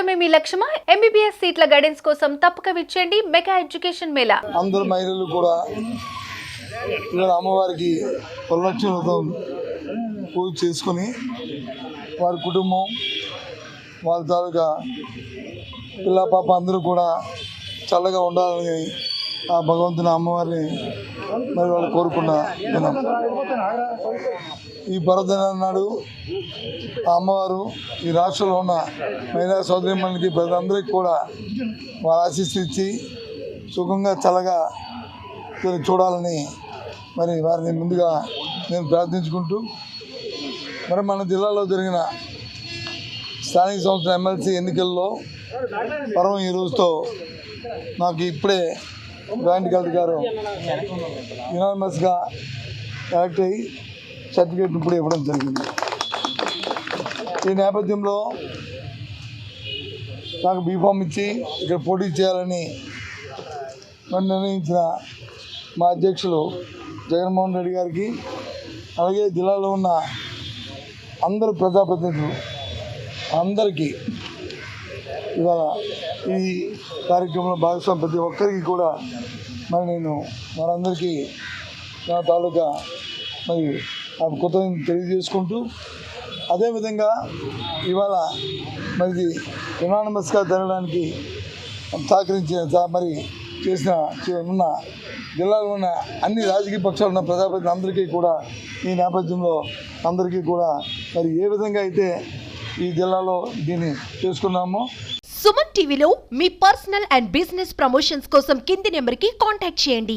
సాధించడమే మీ లక్ష్యమా? ఎంబీబీఎస్ సీట్ల గైడెన్స్ కోసం తప్పక విచ్చేయండి మెగా ఎడ్యుకేషన్ మేళా. అందరు మహిళలు కూడా ఇలా అమ్మవారికి వరలక్ష్మి వ్రతం పూజ చేసుకుని వారి కుటుంబం వాళ్ళ తాలూకా పిల్ల పాప అందరూ కూడా చల్లగా ఉండాలని ఆ భగవంతుని అమ్మవారిని మరి వాళ్ళు కోరుకున్న దినం. ఈ పర్వదినం నాడు ఆ అమ్మవారు ఈ రాష్ట్రంలో ఉన్న మహిళా సోదరిమణులకి ప్రజలందరికీ కూడా వారి ఆశీస్సులు ఇచ్చి సుఖంగా చల్లగా చూడాలని మరి వారిని ముందుగా నేను ప్రార్థించుకుంటూ మరి మన జిల్లాలో జరిగిన స్థానిక సంస్థల ఎమ్మెల్సీ ఎన్నికల్లో పర్వం ఈ రోజుతో నాకు ఇప్పుడే జాయింట్ కలెక్టర్ గారు యునానిమస్గా ఎలక్ట్ అయ్యి సర్టిఫికేట్ ఇప్పుడు ఇవ్వడం జరిగింది. ఈ నేపథ్యంలో నాకు బీఫామ్ ఇచ్చి ఇక్కడ పోటీ చేయాలని నిర్ణయించిన మా అధ్యక్షులు జగన్మోహన్ రెడ్డి గారికి, అలాగే జిల్లాలో ఉన్న అందరు ప్రజాప్రతినిధులు అందరికీ ఇవాళ ఈ కార్యక్రమంలో భాగస్వామి ప్రతి ఒక్కరికి కూడా మరి నేను వారందరికీ నా తాలూకా మరి ఆ కృతజ్ఞతలు తెలియజేసుకుంటూ, అదేవిధంగా ఇవాళ మరి యునానిమస్గా జరగడానికి సహకరించిన మరి ఉన్న జిల్లాలో ఉన్న అన్ని రాజకీయ పక్షాలు ఉన్న ప్రజాప్రతినిధులు అందరికీ కూడా ఈ నేపథ్యంలో అందరికీ కూడా మరి ఏ విధంగా అయితే ఈ జిల్లాలో దీన్ని చేసుకున్నామో. సుమన్ టీవీలో మీ పర్సనల్ అండ్ బిజినెస్ ప్రమోషన్స్ కోసం కింది నెంబర్కి కాంటాక్ట్ చేయండి.